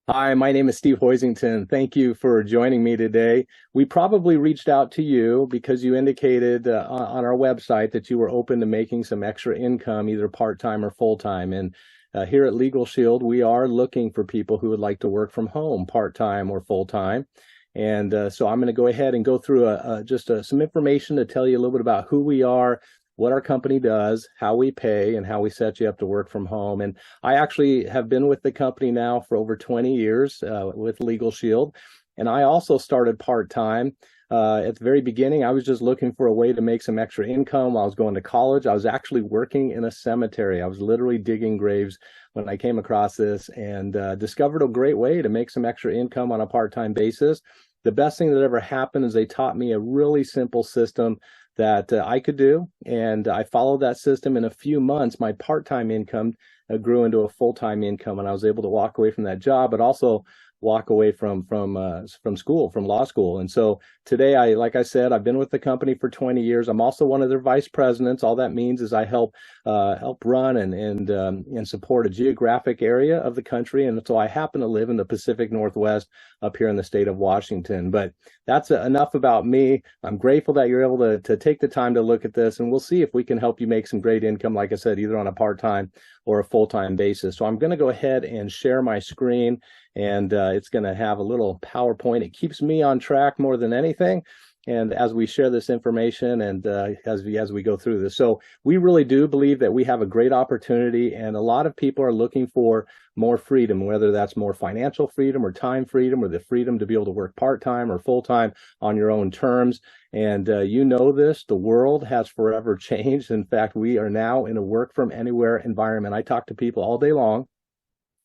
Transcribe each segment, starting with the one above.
Hi, my name is Steve Hoisington. Thank you for joining me today. We probably reached out to you because you indicated on our website that you were open to making some extra income, either part-time or full-time. And here at Legal Shield, we are looking for people who would like to work from home, part-time or full-time. And so I'm going to go ahead and go through some information to tell you a little bit about who we are, what our company does, how we pay, and how we set you up to work from home. And I actually have been with the company now for over 20 years with Legal Shield. And I also started part-time. At the very beginning, I was just looking for a way to make some extra income while I was going to college. I was actually working in a cemetery. I was literally digging graves when I came across this and discovered a great way to make some extra income on a part-time basis. The best thing that ever happened is they taught me a really simple system that I could do. And I followed that system. In a few months, my part-time income grew into a full-time income, and I was able to walk away from that job, but also walk away from school, from law school. And so today, like I said, I've been with the company for 20 years. I'm also one of their vice presidents. All that means is I help run and support a geographic area of the country. And so I happen to live in the Pacific Northwest up here in the state of Washington. But that's enough about me. I'm grateful that you're able to take the time to look at this, and we'll see if we can help you make some great income, like I said, either on a part-time or a full-time basis. So I'm going to go ahead and share my screen, and it's going to have a little PowerPoint. It keeps me on track more than anything. And as we share this information and as we go through this, so we really do believe that we have a great opportunity, and a lot of people are looking for more freedom, whether that's more financial freedom or time freedom or the freedom to be able to work part-time or full-time on your own terms. And you know this, the world has forever changed. In fact, we are now in a work from anywhere environment. I talk to people all day long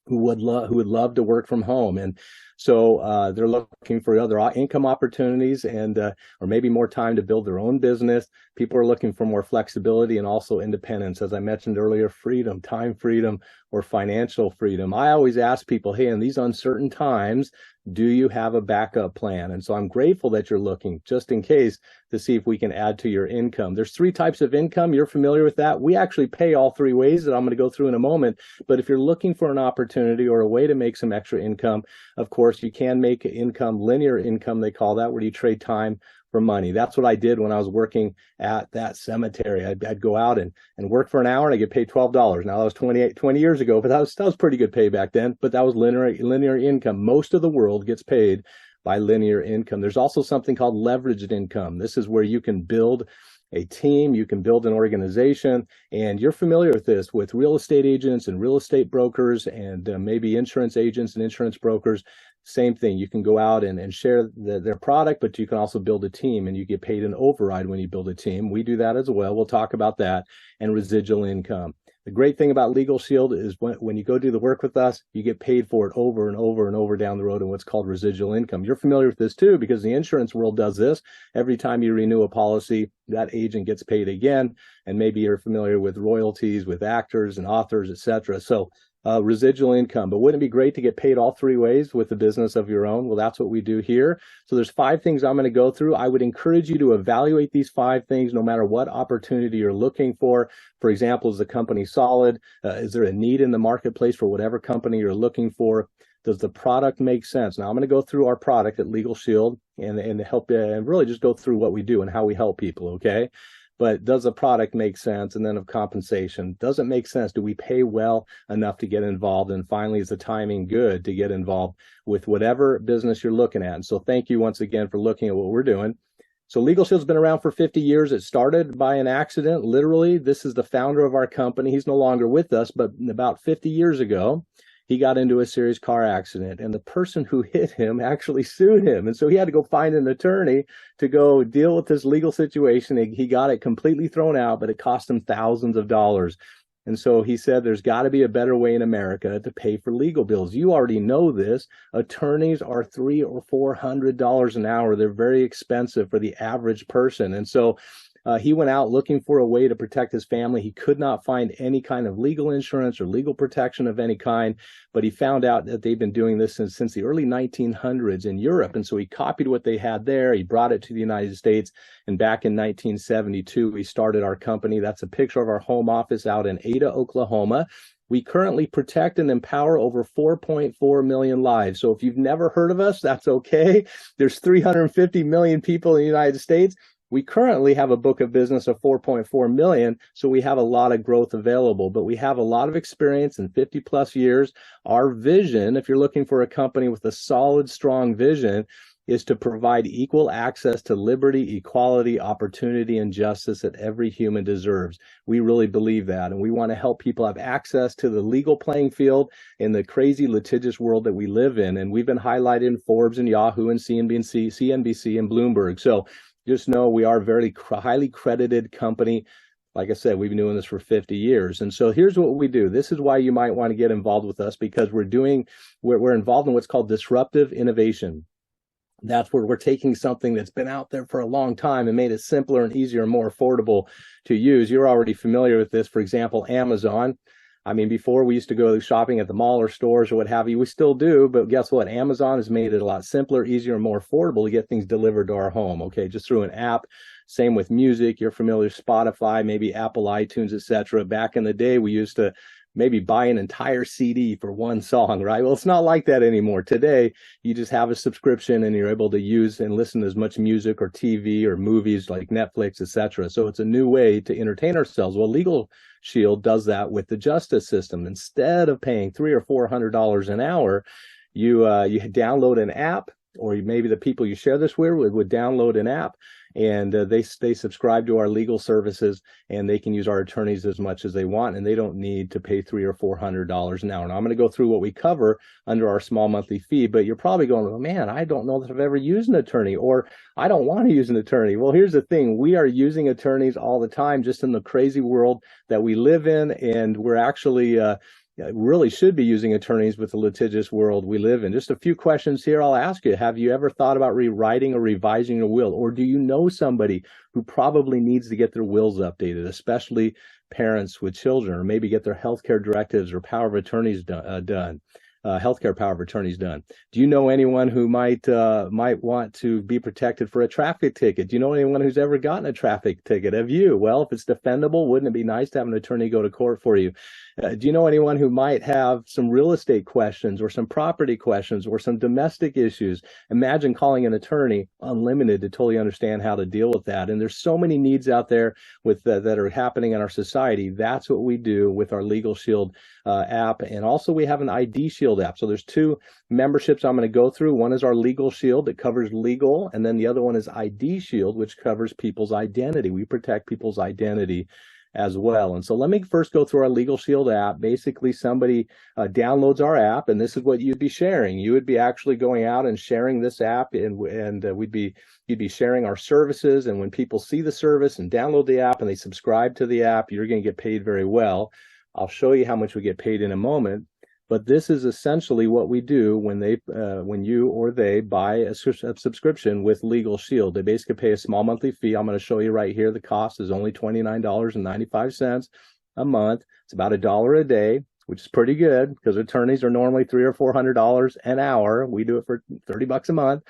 who would love to work from home, and so they're looking for other income opportunities and or maybe more time to build their own business. People are looking for more flexibility and also independence, as I mentioned earlier, freedom, time freedom, or financial freedom. I always ask people, hey, in these uncertain times, do you have a backup plan? And so I'm grateful that you're looking just in case to see if we can add to your income. There's three types of income. You're familiar with that. We actually pay all three ways that I'm going to go through in a moment. But if you're looking for an opportunity or a way to make some extra income, of course, you can make income, linear income, they call that, where you trade time for money. That's what I did when I was working at that cemetery. I'd go out and work for an hour and I get paid $12. Now that was 20 years ago, but that was pretty good pay back then. But that was linear income. Most of the world gets paid by linear income. There's also something called leveraged income. This is where you can build a team, you can build an organization, and you're familiar with this with real estate agents and real estate brokers and maybe insurance agents and insurance brokers. Same thing. You can go out and share their product, but you can also build a team, and you get paid an override when you build a team. We do that as well. We'll talk about that. And residual income. The great thing about Legal Shield is when you go do the work with us, you get paid for it over and over and over down the road in what's called residual income. You're familiar with this too, because the insurance world does this. Every time you renew a policy, that agent gets paid again. And maybe you're familiar with royalties with actors and authors, etc. So residual income. But wouldn't it be great to get paid all three ways with a business of your own? Well, that's what we do here. So there's 5 things I'm going to go through. I would encourage you to evaluate these 5 things no matter what opportunity you're looking for. For example, is the company solid? Is there a need in the marketplace for whatever company you're looking for? Does the product make sense? Now I'm going to go through our product at Legal Shield and help and really just go through what we do and how we help people, okay? But does the product make sense? And then of compensation, does it make sense? Do we pay well enough to get involved? And finally, is the timing good to get involved with whatever business you're looking at? And so thank you once again for looking at what we're doing. So Legal Shield's been around for 50 years. It started by an accident. Literally, this is the founder of our company. He's no longer with us, but about 50 years ago, he got into a serious car accident, and the person who hit him actually sued him. And so he had to go find an attorney to go deal with this legal situation. He got it completely thrown out, but it cost him thousands of dollars. And so he said, there's got to be a better way in America to pay for legal bills. You already know this. Attorneys are $300 or $400 an hour. They're very expensive for the average person. And so he went out looking for a way to protect his family. He could not find any kind of legal insurance or legal protection of any kind, but he found out that they've been doing this since the early 1900s in Europe. And so he copied what they had there. He brought it to the United States. And back in 1972, we started our company. That's a picture of our home office out in Ada, Oklahoma. We currently protect and empower over 4.4 million lives. So if you've never heard of us, that's okay. There's 350 million people in the United States. We currently have a book of business of 4.4 million, so we have a lot of growth available, but we have a lot of experience in 50 plus years. Our vision, if you're looking for a company with a solid, strong vision, is to provide equal access to liberty, equality, opportunity, and justice that every human deserves. We really believe that, and we want to help people have access to the legal playing field in the crazy litigious world that we live in. And we've been highlighted in Forbes and Yahoo and CNBC and Bloomberg. So just know we are a very highly credited company. Like I said, we've been doing this for 50 years. And so here's what we do. This is why you might want to get involved with us, because we're involved in what's called disruptive innovation. That's where we're taking something that's been out there for a long time and made it simpler and easier and more affordable to use. You're already familiar with this. For example, Amazon. I mean, before we used to go shopping at the mall or stores or what have you. We still do, but guess what? Amazon has made it a lot simpler, easier, and more affordable to get things delivered to our home, okay? Just through an app. Same with music. You're familiar with Spotify, maybe Apple iTunes, etc. Back in the day, we used to maybe buy an entire CD for one song, right? Well, it's not like that anymore. Today, you just have a subscription and you're able to use and listen to as much music or TV or movies like Netflix, etc. So it's a new way to entertain ourselves. Well, Legal Shield does that with the justice system. Instead of paying $300 or $400 an hour, you download an app, or maybe the people you share this with would download an app, and they subscribe to our legal services, and they can use our attorneys as much as they want, and they don't need to pay $300 or $400 an hour. Now, I'm going to go through what we cover under our small monthly fee, but you're probably going, oh, man, I don't know that I've ever used an attorney, or I don't want to use an attorney. Well, here's the thing. We are using attorneys all the time, just in the crazy world that we live in, and we're actually really should be using attorneys with the litigious world we live in. Just a few questions here I'll ask you. Have you ever thought about rewriting or revising a will? Or do you know somebody who probably needs to get their wills updated, especially parents with children, or maybe get their healthcare directives or power of attorneys done? Healthcare power of attorneys done. Do you know anyone who might want to be protected for a traffic ticket? Do you know anyone who's ever gotten a traffic ticket? Have you? Well, if it's defendable, wouldn't it be nice to have an attorney go to court for you? Do you know anyone who might have some real estate questions or some property questions or some domestic issues? Imagine calling an attorney unlimited to totally understand how to deal with that. And there's so many needs out there with that are happening in our society. That's what we do with our Legal Shield app. And also we have an ID Shield app. So there's two memberships I'm going to go through. One is our Legal Shield that covers legal, and then the other one is ID Shield, which covers people's identity. We protect people's identity as well. And so let me first go through our Legal Shield app. Basically, somebody downloads our app, and this is what you'd be sharing. You would be actually going out and sharing this app, and you'd be sharing our services. And when people see the service and download the app and they subscribe to the app, you're going to get paid very well. I'll show you how much we get paid in a moment. But this is essentially what we do when you or they buy a subscription with Legal Shield. They basically pay a small monthly fee. I'm going to show you right here. The cost is only $29.95 a month. It's about $1 a day, which is pretty good because attorneys are normally $300 or $400 an hour. We do it for $30 a month,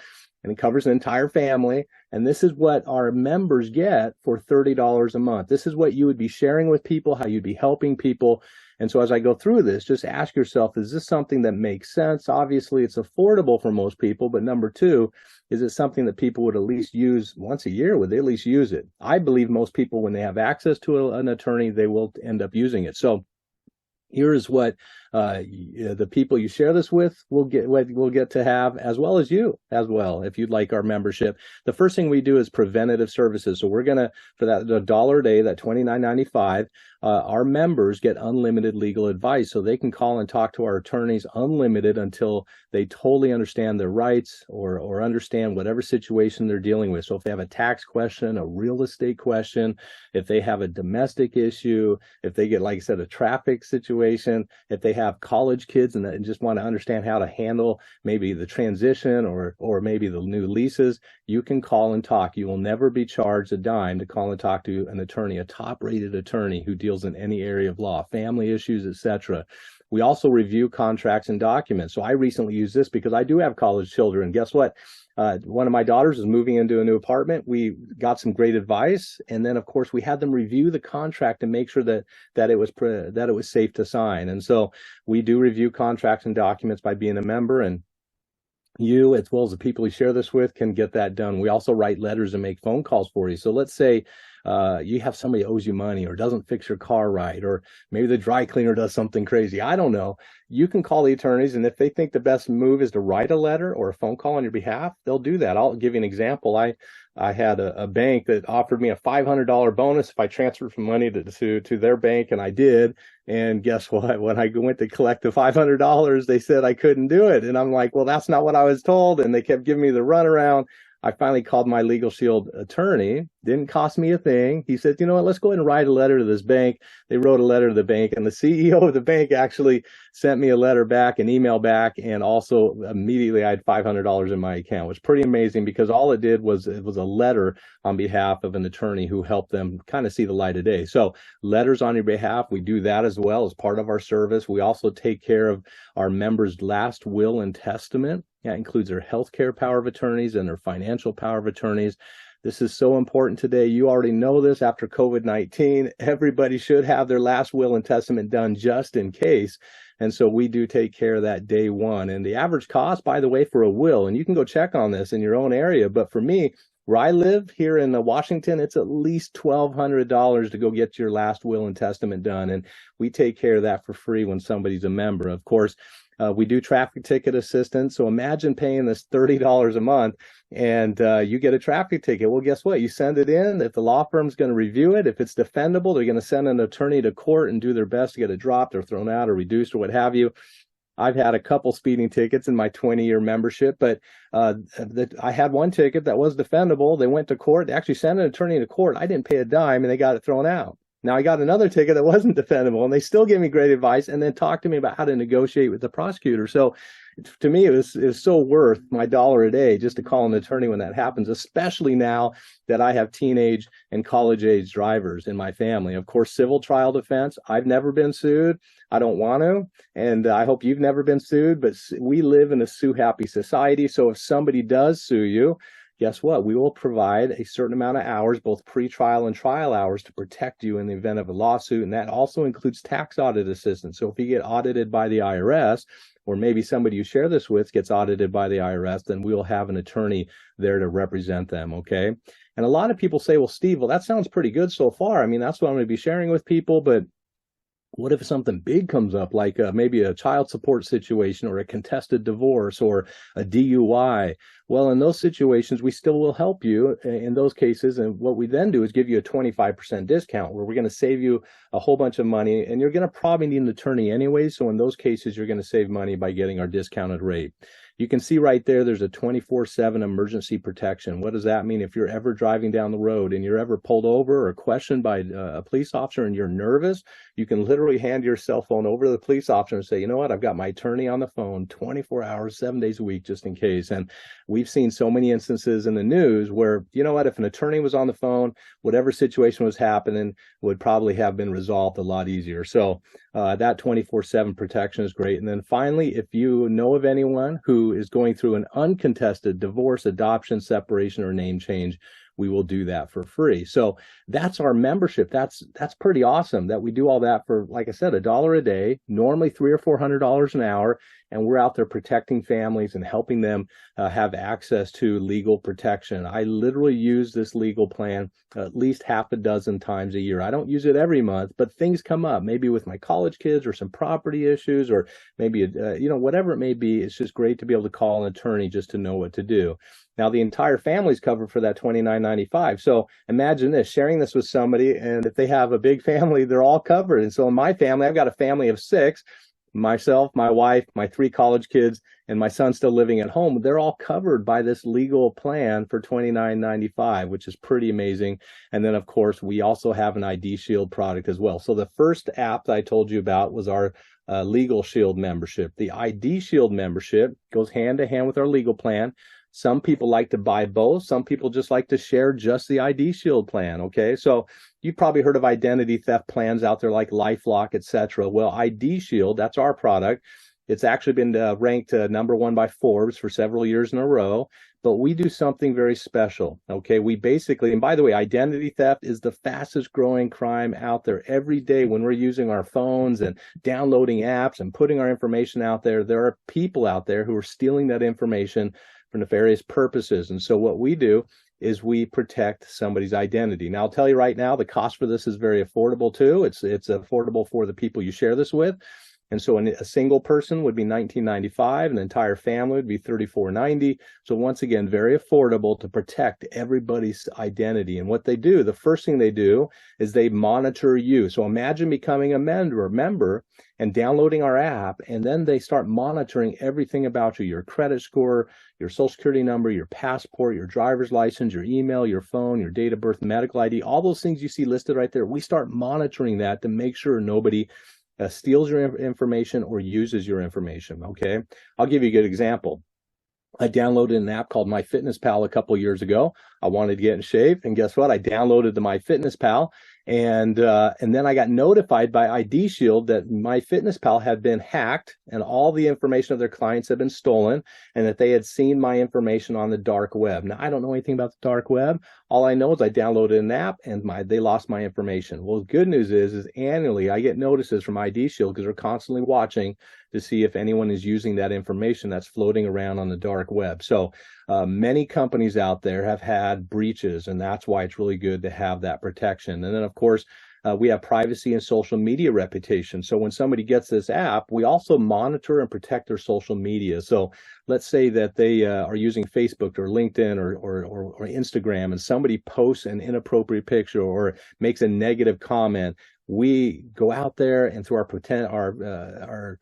and it covers an entire family. And this is what our members get for $30 a month. This is what you would be sharing with people, how you'd be helping people. And so as I go through this, just ask yourself, is this something that makes sense? Obviously, it's affordable for most people. But number two, is it something that people would at least use once a year? Would they at least use it? I believe most people, when they have access to an attorney, they will end up using it. So here is what the people you share this with will get to have, as well as you as well, if you'd like our membership. The first thing we do is preventative services. So we're going to, for that $1 a day, that $29.95, our members get unlimited legal advice. So they can call and talk to our attorneys unlimited until they totally understand their rights or understand whatever situation they're dealing with. So if they have a tax question, a real estate question, if they have a domestic issue, if they get, like I said, a traffic situation, if they have college kids and just want to understand how to handle maybe the transition or maybe the new leases, you can call and talk. You will never be charged a dime to call and talk to an attorney, a top-rated attorney who deals in any area of law, family issues, etc. We also review contracts and documents. So I recently used this because I do have college children. Guess what? One of my daughters is moving into a new apartment. We got some great advice, and then of course we had them review the contract and make sure that it was safe to sign. And so we do review contracts and documents by being a member, and you, as well as the people you share this with, can get that done. We also write letters and make phone calls for you. So let's say you have somebody owes you money or doesn't fix your car right, or maybe the dry cleaner does something crazy. I don't know. You can call the attorneys, and if they think the best move is to write a letter or a phone call on your behalf, they'll do that. I'll give you an example. I had a bank that offered me a $500 bonus if I transferred some money to their bank, and I did. And guess what? When I went to collect the $500, they said I couldn't do it. And I'm like, well, that's not what I was told. And they kept giving me the runaround. I finally called my Legal Shield attorney. Didn't cost me a thing. He said, you know what, let's go ahead and write a letter to this bank. They wrote a letter to the bank, and the CEO of the bank actually sent me a letter back, an email back, and also immediately I had $500 in my account, which was pretty amazing because all it did was it was a letter on behalf of an attorney who helped them kind of see the light of day. So letters on your behalf, we do that as well as part of our service. We also take care of our members' last will and testament. That includes their healthcare power of attorneys and their financial power of attorneys. This is so important today. You already know this after COVID-19. Everybody should have their last will and testament done just in case. And so we do take care of that day one. And the average cost, by the way, for a will, and you can go check on this in your own area, but for me, where I live here in Washington, it's at least $1,200 to go get your last will and testament done. And we take care of that for free when somebody's a member. Of course, we do traffic ticket assistance. So imagine paying this $30 a month and you get a traffic ticket. Well, guess what? You send it in. If the law firm's going to review it, if it's defendable, they're going to send an attorney to court and do their best to get it dropped or thrown out or reduced or what have you. I've had a couple speeding tickets in my 20-year membership, but I had one ticket that was defendable. They went to court. They actually sent an attorney to court. I didn't pay a dime, and they got it thrown out. Now, I got another ticket that wasn't defendable, and they still gave me great advice and then talked to me about how to negotiate with the prosecutor. So to me, it was so worth my $1 a day just to call an attorney when that happens, especially now that I have teenage and college-age drivers in my family. Of course, civil trial defense. I've never been sued. I don't want to, and I hope you've never been sued, but we live in a sue-happy society. So if somebody does sue you, guess what? We will provide a certain amount of hours, both pre-trial and trial hours, to protect you in the event of a lawsuit. And that also includes tax audit assistance. So if you get audited by the IRS, or maybe somebody you share this with gets audited by the IRS, then we'll have an attorney there to represent them, okay? And a lot of people say, well, Steve, well, that sounds pretty good so far. I mean, that's what I'm going to be sharing with people, but what if something big comes up, like maybe a child support situation or a contested divorce or a DUI? Well, in those situations, we still will help you in those cases. And what we then do is give you a 25% discount where we're going to save you a whole bunch of money. And you're going to probably need an attorney anyway. So in those cases, you're going to save money by getting our discounted rate. You can see right there's a 24/7 emergency protection. What does that mean? If you're ever driving down the road and you're ever pulled over or questioned by a police officer and you're nervous, you can literally hand your cell phone over to the police officer and say, you know what, I've got my attorney on the phone 24 hours, 7 days a week, just in case. And we've seen so many instances in the news where, you know what, if an attorney was on the phone, whatever situation was happening would probably have been resolved a lot easier. So that 24/7 protection is great. And then finally, if you know of anyone who is going through an uncontested divorce, adoption, separation, or name change, we will do that for free. So that's our membership. That's pretty awesome that we do all that for, like I said, $1 a day, normally $300 or $400 an hour. And we're out there protecting families and helping them have access to legal protection. I literally use this legal plan at least half a dozen times a year. I don't use it every month, but things come up, maybe with my college kids or some property issues, or maybe, whatever it may be. It's just great to be able to call an attorney just to know what to do. Now, the entire family is covered for that $29.95. So imagine this, sharing this with somebody, and if they have a big family, they're all covered. And so in my family, I've got a family of 6. Myself, my wife, my 3 college kids, and my son still living at home. They're all covered by this legal plan for $29.95, which is pretty amazing. And then, of course, we also have an ID Shield product as well. So the first app that I told you about was our Legal Shield membership. The ID Shield membership goes hand to hand with our legal plan. Some people like to buy both. Some people just like to share just the ID Shield plan. Okay, so you've probably heard of identity theft plans out there like LifeLock, etc. Well, ID Shield, that's our product. It's actually been ranked number one by Forbes for several years in a row. But we do something very special. Okay, we basically, and by the way, identity theft is the fastest growing crime out there. Every day when we're using our phones and downloading apps and putting our information out there, there are people out there who are stealing that information for nefarious purposes. And so what we do is we protect somebody's identity. Now, I'll tell you right now, the cost for this is very affordable too. It's affordable for the people you share this with. And so a single person would be $19.95, an entire family would be $34.90. So once again, very affordable to protect everybody's identity. And what they do, the first thing they do is they monitor you. So imagine becoming a member and downloading our app, and then they start monitoring everything about you, your credit score, your social security number, your passport, your driver's license, your email, your phone, your date of birth, medical ID, all those things you see listed right there. We start monitoring that to make sure nobody steals your information or uses your information. Okay, I'll give you a good example. I downloaded an app called MyFitnessPal a couple of years ago. I wanted to get in shape, and guess what? I downloaded the MyFitnessPal, and then I got notified by ID Shield that MyFitnessPal had been hacked and all the information of their clients had been stolen, and that they had seen my information on the dark web. Now, I don't know anything about the dark web. All I know is I downloaded an app and they lost my information. Well, the good news is annually I get notices from ID Shield because they're constantly watching to see if anyone is using that information that's floating around on the dark web. So many companies out there have had breaches, and that's why it's really good to have that protection. And then, of course, we have privacy and social media reputation. So when somebody gets this app, we also monitor and protect their social media. So let's say that they are using Facebook or LinkedIn or Instagram, and somebody posts an inappropriate picture or makes a negative comment. We go out there and through our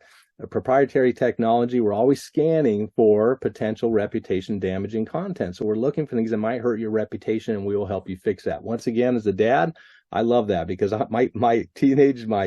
proprietary technology, we're always scanning for potential reputation damaging content. So we're looking for things that might hurt your reputation, and we will help you fix that. Once again, as a dad, I love that because my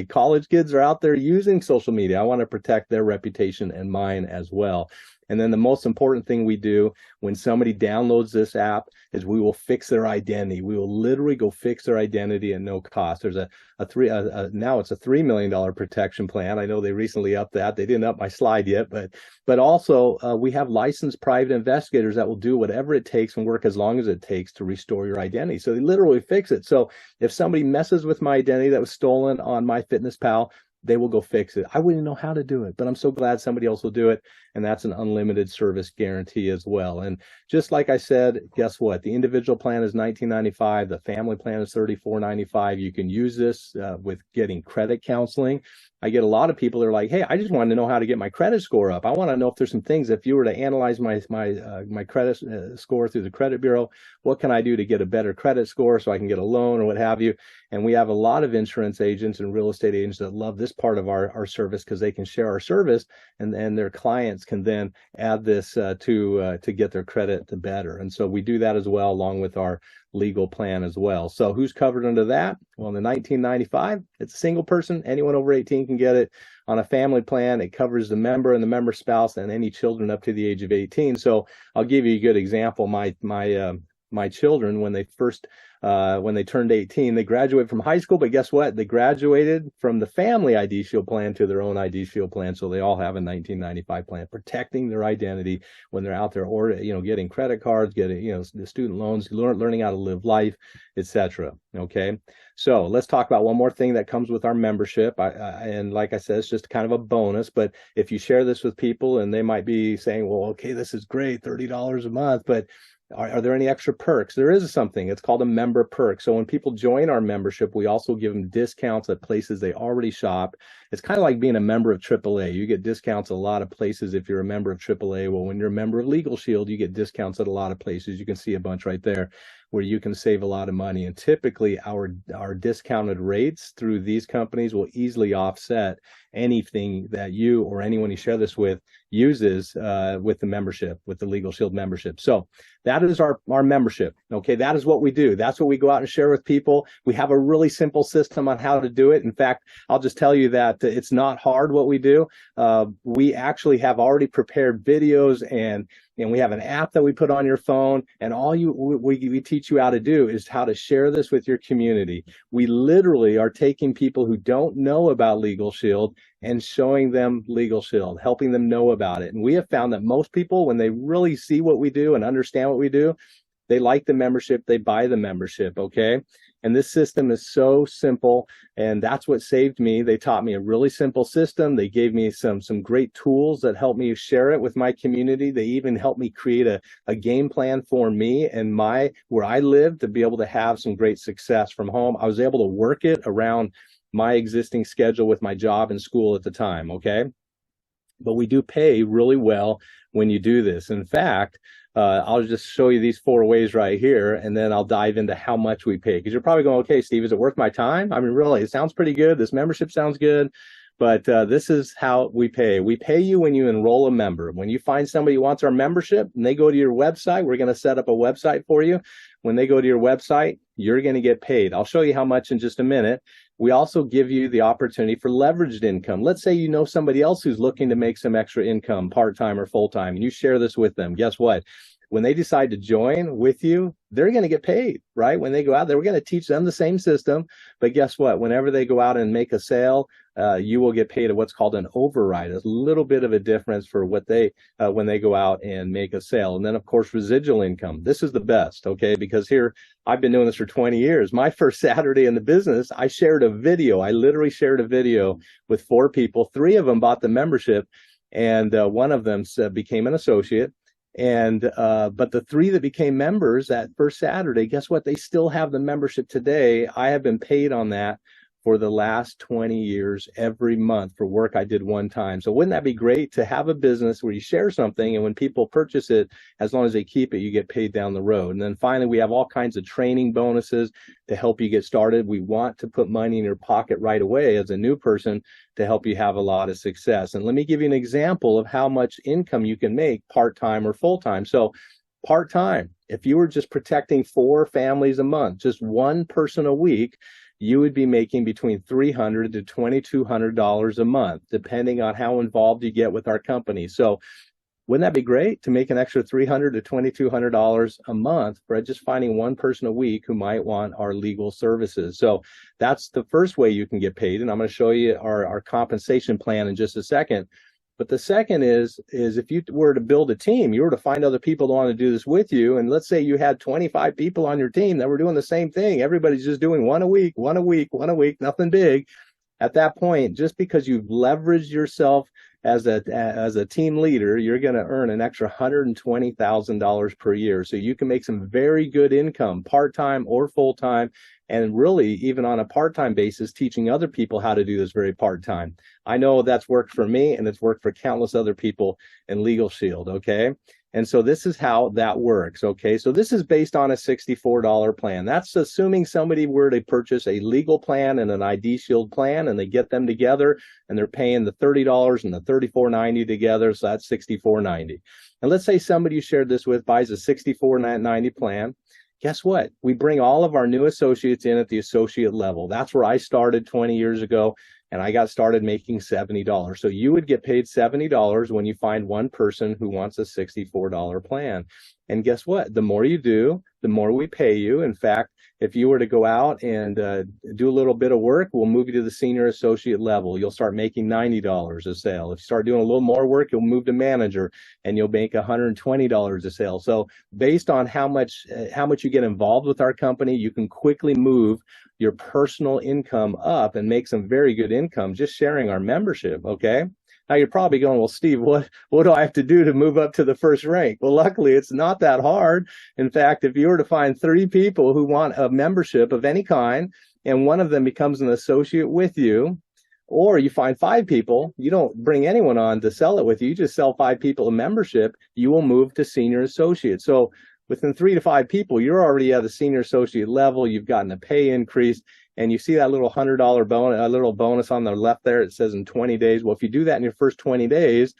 college kids are out there using social media. I want to protect their reputation and mine as well. And then the most important thing we do when somebody downloads this app is we will fix their identity. We will literally go fix their identity at no cost. There's now it's a $3 million protection plan. I know they recently upped that. They didn't up my slide yet, but also we have licensed private investigators that will do whatever it takes and work as long as it takes to restore your identity. So they literally fix it. So if somebody messes with my identity that was stolen on MyFitnessPal, they will go fix it. I wouldn't know how to do it, but I'm so glad somebody else will do it. And that's an unlimited service guarantee as well. And just like I said, guess what? The individual plan is $19.95. The family plan is $34.95. You can use this with getting credit counseling. I get a lot of people that are like, hey, I just wanted to know how to get my credit score up. I want to know if there's some things, if you were to analyze my credit score through the credit bureau, what can I do to get a better credit score so I can get a loan or what have you? And we have a lot of insurance agents and real estate agents that love this part of our service because they can share our service, and their clients can then add this to get their credit to better. And so we do that as well, along with our legal plan as well. So who's covered under that? Well, in the $19.95, it's a single person. Anyone over 18 can get it. On a family plan, it covers the member and the member spouse and any children up to the age of 18. So I'll give you a good example. My children, when they turned 18, they graduated from high school, but guess what? They graduated from the family ID Shield plan to their own ID Shield plan. So they all have a $19.95 plan, protecting their identity when they're out there, or, getting credit cards, getting, the student loans, learning how to live life, etc. Okay. So let's talk about one more thing that comes with our membership. And like I said, it's just kind of a bonus, but if you share this with people and they might be saying, well, okay, this is great, $30 a month, but are there any extra perks? There is something. It's called a member perk. So when people join our membership, we also give them discounts at places they already shop. It's kind of like being a member of AAA. You get discounts at a lot of places if you're a member of AAA. Well, when you're a member of Legal Shield, you get discounts at a lot of places. You can see a bunch right there where you can save a lot of money. And typically our discounted rates through these companies will easily offset anything that you or anyone you share this with uses with the membership, with the Legal Shield membership. So that is our membership. Okay, that is what we do. That's what we go out and share with people. We have a really simple system on how to do it. In fact, I'll just tell you that it's not hard what we do. We actually have already prepared videos, and we have an app that we put on your phone, and all we teach you how to do is how to share this with your community. We literally are taking people who don't know about Legal Shield and showing them Legal Shield, helping them know about it. And we have found that most people, when they really see what we do and understand what we do, they like the membership, they buy the membership, okay? And this system is so simple, and that's what saved me. They taught me a really simple system. They gave me some great tools that helped me share it with my community. They even helped me create a game plan for me and where I live to be able to have some great success from home. I was able to work it around my existing schedule with my job and school at the time, okay? But we do pay really well when you do this. In fact, I'll just show you these 4 ways right here, and then I'll dive into how much we pay. Because you're probably going, okay, Steve, is it worth my time? I mean, really, it sounds pretty good. This membership sounds good. But this is how we pay. We pay you when you enroll a member. When you find somebody who wants our membership and they go to your website, we're going to set up a website for you. When they go to your website, you're going to get paid. I'll show you how much in just a minute. We also give you the opportunity for leveraged income. Let's say you know somebody else who's looking to make some extra income, part-time or full-time, and you share this with them. Guess what? When they decide to join with you, they're going to get paid, right? When they go out there, we're going to teach them the same system. But guess what? Whenever they go out and make a sale, you will get paid at what's called an override, a little bit of a difference for what when they go out and make a sale. And then, of course, residual income. This is the best, okay? Because here, I've been doing this for 20 years. My first Saturday in the business, I shared a video. I literally shared a video with 4 people. 3 of them bought the membership, and one of them became an associate. And but the 3 that became members that first Saturday, guess what? They still have the membership today. I have been paid on that for the last 20 years every month for work I did one time. So wouldn't that be great to have a business where you share something, and when people purchase it, as long as they keep it, you get paid down the road? And then finally, we have all kinds of training bonuses to help you get started. We want to put money in your pocket right away as a new person to help you have a lot of success. And let me give you an example of how much income you can make part-time or full-time. So part-time, if you were just protecting 4 families a month, just one person a week, you would be making between $300 to $2,200 a month, depending on how involved you get with our company. So wouldn't that be great to make an extra $300 to $2,200 a month for just finding one person a week who might want our legal services? So that's the first way you can get paid. And I'm going to show you our compensation plan in just a second. But the second is if you were to build a team, you were to find other people that want to do this with you. And let's say you had 25 people on your team that were doing the same thing. Everybody's just doing one a week, nothing big. At that point, just because you've leveraged yourself as a team leader, you're going to earn an extra $120,000 per year. So you can make some very good income, part-time or full-time, and really even on a part-time basis, teaching other people how to do this very part-time. I know that's worked for me, and it's worked for countless other people in Legal Shield, okay? And so this is how that works, okay? So this is based on a $64 plan. That's assuming somebody were to purchase a legal plan and an ID Shield plan, and they get them together, and they're paying the $30 and the $34.90 together, so that's $64.90. And let's say somebody you shared this with buys a $64.90 plan. Guess what? We bring all of our new associates in at the associate level. That's where I started 20 years ago, and I got started making $70. So you would get paid $70 when you find one person who wants a $64 plan. And guess what? The more you do, the more we pay you. In fact, if you were to go out and do a little bit of work, we'll move you to the senior associate level. You'll start making $90 a sale. If you start doing a little more work, you'll move to manager, and you'll make $120 a sale. So based on how much you get involved with our company, you can quickly move your personal income up and make some very good income just sharing our membership, okay? Now you're probably going, well, Steve, what do I have to do to move up to the first rank? Well, luckily, it's not that hard. In fact, if you were to find 3 people who want a membership of any kind, and one of them becomes an associate with you, or you find 5 people, you don't bring anyone on to sell it with you, you just sell 5 people a membership, you will move to senior associate. So within 3 to 5 people, you're already at the senior associate level, you've gotten a pay increase, and you see that little $100 bonus, a little bonus on the left there, it says in 20 days. Well, if you do that in your first 20 days,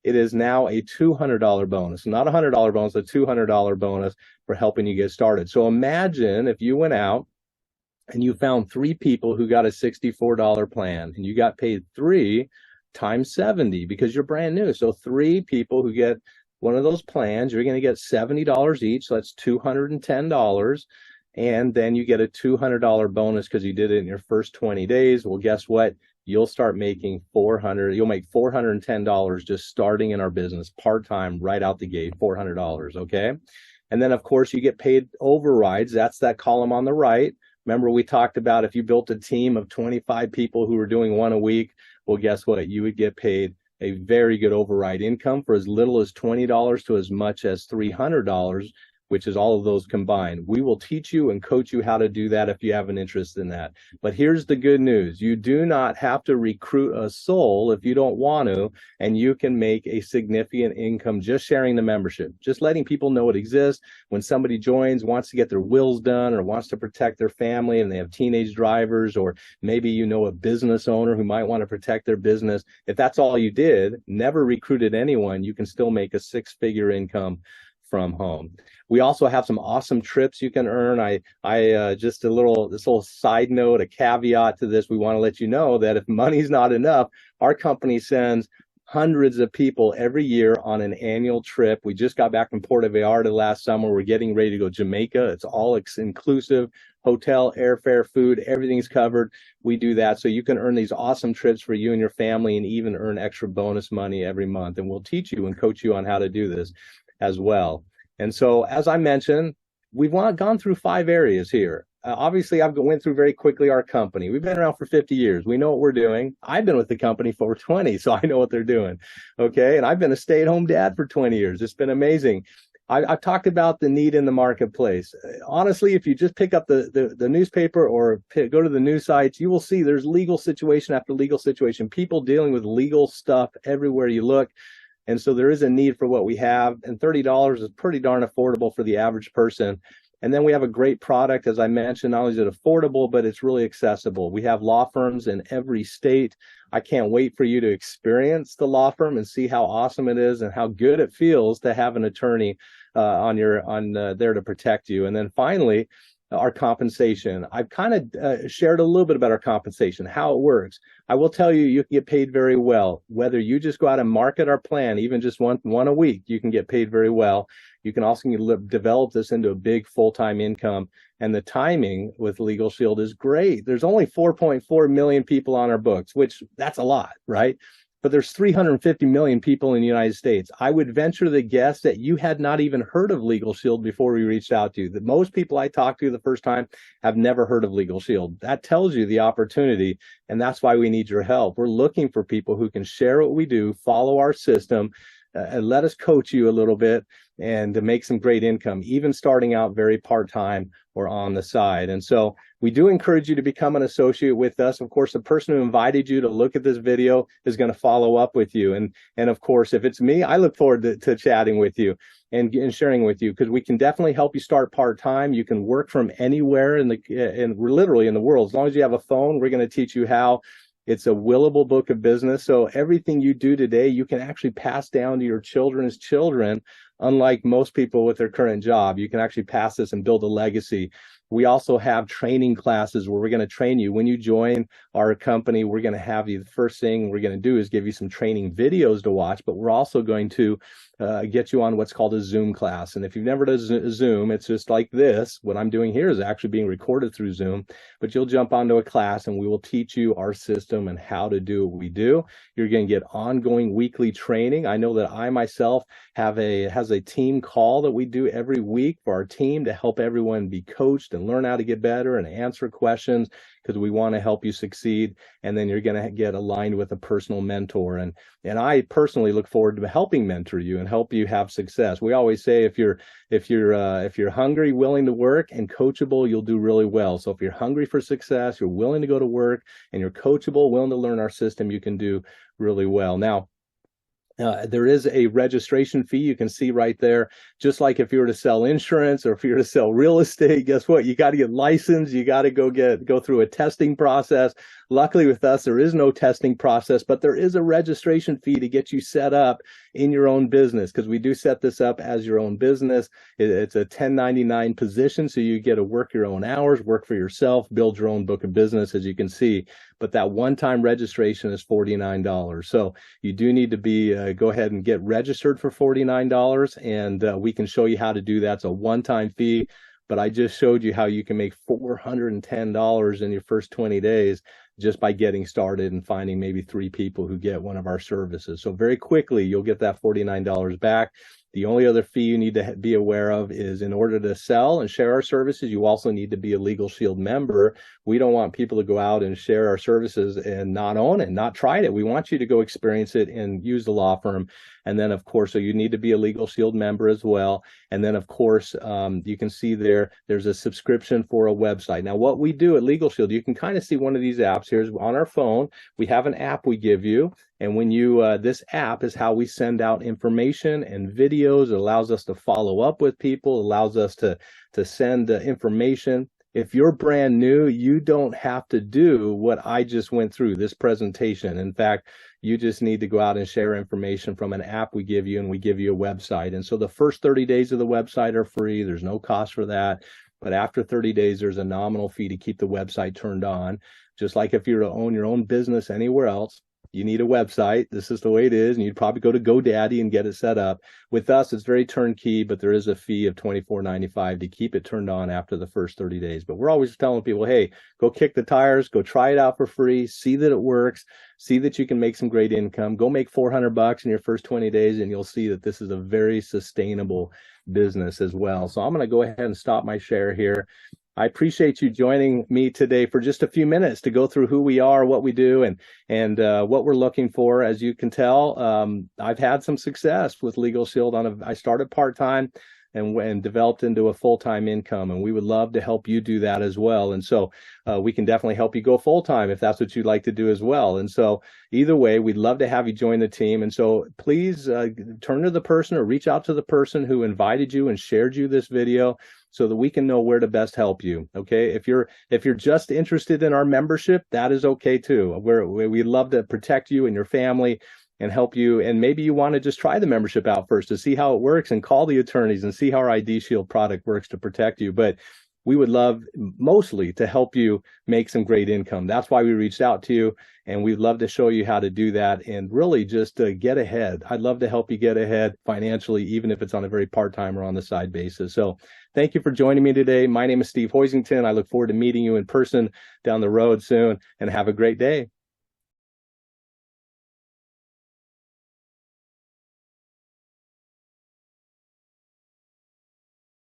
it is now a $200 bonus, not a $100 bonus, a $200 bonus for helping you get started. So imagine if you went out and you found 3 people who got a $64 plan, and you got paid 3 times 70 because you're brand new. So 3 people who get one of those plans, you're going to get $70 each. So that's $210. And then you get a $200 bonus because you did it in your first 20 days. Well, guess what? You'll start making you'll make $410 just starting in our business part-time right out the gate, $400. Okay. And then of course you get paid overrides. That's that column on the right. Remember, we talked about if you built a team of 25 people who were doing one a week, well, guess what? You would get paid a very good override income for as little as $20 to as much as $300, which is all of those combined. We will teach you and coach you how to do that if you have an interest in that. But here's the good news. You do not have to recruit a soul if you don't want to, and you can make a significant income just sharing the membership, just letting people know it exists. When somebody joins, wants to get their wills done or wants to protect their family and they have teenage drivers, or maybe you know a business owner who might want to protect their business. If that's all you did, never recruited anyone, you can still make a 6-figure income from home. We also have some awesome trips you can earn. Just this little side note, a caveat to this. We want to let you know that if money's not enough, our company sends hundreds of people every year on an annual trip. We just got back from Puerto Vallarta last summer. We're getting ready to go to Jamaica. It's all inclusive, hotel, airfare, food, everything's covered. We do that so you can earn these awesome trips for you and your family, and even earn extra bonus money every month. And we'll teach you and coach you on how to do this as well. And so, as I mentioned, we've gone through 5 areas here. Obviously, I've went through very quickly our company. We've been around for 50 years. We know what we're doing. I've been with the company for 20, so I know what they're doing. Okay. And I've been a stay-at-home dad for 20 years. It's been amazing. I've talked about the need in the marketplace. Honestly, if you just pick up the newspaper or go to the news sites, you will see there's legal situation after legal situation, people dealing with legal stuff everywhere you look. And so there is a need for what we have, and $30 is pretty darn affordable for the average person. And then we have a great product, as I mentioned. Not only is it affordable, but it's really accessible. We have law firms in every state. I can't wait for you to experience the law firm and see how awesome it is and how good it feels to have an attorney there to protect you. And then finally, our compensation. I've kind of shared a little bit about our compensation, how it works. I will tell you, you can get paid very well. Whether you just go out and market our plan, even just one a week, you can get paid very well. You can also develop this into a big full-time income. And the timing with Legal Shield is great. There's only 4.4 million people on our books, which that's a lot, right? But there's 350 million people in the United States. I would venture the guess that you had not even heard of Legal Shield before we reached out to you. That most people I talked to the first time have never heard of Legal Shield. That tells you the opportunity, and that's why we need your help. We're looking for people who can share what we do, follow our system, and let us coach you a little bit and to make some great income, even starting out very part-time or on the side. And so we do encourage you to become an associate with us. Of course, the person who invited you to look at this video is going to follow up with you. And of course, if it's me, I look forward to chatting with you and sharing with you, because we can definitely help you start part-time. You can work from anywhere literally in the world. As long as you have a phone, we're going to teach you how. It's a willable book of business. So everything you do today, you can actually pass down to your children's children. Unlike most people with their current job, you can actually pass this and build a legacy. We also have training classes where we're going to train you. When you join our company, we're going to have you, the first thing we're going to do is give you some training videos to watch, but we're also going to get you on what's called a Zoom class. And if you've never done Zoom, it's just like this. What I'm doing here is actually being recorded through Zoom, but you'll jump onto a class and we will teach you our system and how to do what we do. You're going to get ongoing weekly training. I know that I myself has a team call that we do every week for our team to help everyone be coached and learn how to get better and answer questions, because we want to help you succeed. And then you're going to get aligned with a personal mentor. And I personally look forward to helping mentor you and help you have success. We always say if you're hungry, willing to work, and coachable, you'll do really well. So if you're hungry for success, you're willing to go to work, and you're coachable, willing to learn our system, you can do really well. Now, there is a registration fee you can see right there. Just like if you were to sell insurance or if you were to sell real estate, guess what? You got to get licensed. You got to go through a testing process. luckily with us, there is no testing process, but there is a registration fee to get you set up in your own business, because we do set this up as your own business. It's a 1099 position, so you get to work your own hours, work for yourself, build your own book of business, as you can see. But that one-time registration is $49. So you do need to be go ahead and get registered for $49, and we can show you how to do that. It's a one-time fee. But I just showed you how you can make $410 in your first 20 days just by getting started and finding maybe 3 people who get one of our services. So very quickly, you'll get that $49 back. The only other fee you need to be aware of is, in order to sell and share our services, you also need to be a Legal Shield member. We don't want people to go out and share our services and not own it, not try it. We want you to go experience it and use the law firm. And then, of course, so you need to be a Legal Shield member as well. And then, of course, you can see there's a subscription for a website. Now, what we do at Legal Shield, you can kind of see one of these apps here on our phone. We have an app we give you. And when you, this app is how we send out information and videos. It allows us to follow up with people, allows us to send information. If you're brand new, you don't have to do what I just went through, this presentation. In fact, you just need to go out and share information from an app we give you, and we give you a website. And so the first 30 days of the website are free. There's no cost for that. But after 30 days, there's a nominal fee to keep the website turned on. Just like if you're to own your own business anywhere else, you need a website. This is the way it is. And you'd probably go to GoDaddy and get it set up. With us, it's very turnkey, but there is a fee of $24.95 to keep it turned on after the first 30 days. But we're always telling people, hey, go kick the tires, go try it out for free, see that it works, see that you can make some great income. Go make $400 in your first 20 days, and you'll see that this is a very sustainable business as well. So I'm going to go ahead and stop my share here. I appreciate you joining me today for just a few minutes to go through who we are, what we do, and what we're looking for. As you can tell, I've had some success with Legal Shield. I started part-time and developed into a full-time income, and we would love to help you do that as well. And so we can definitely help you go full-time if that's what you'd like to do as well. And so either way, we'd love to have you join the team. And so please turn to the person or reach out to the person who invited you and shared you this video, so that we can know where to best help you. Okay, if you're just interested in our membership, that is okay too. We love to protect you and your family and help you. And maybe you want to just try the membership out first to see how it works and call the attorneys and see how our ID Shield product works to protect you. But we would love mostly to help you make some great income. That's why we reached out to you, and we'd love to show you how to do that and really just get ahead. I'd love to help you get ahead financially, even if it's on a very part-time or on the side basis. So thank you for joining me today. My name is Steve Hoisington. I look forward to meeting you in person down the road soon, and have a great day.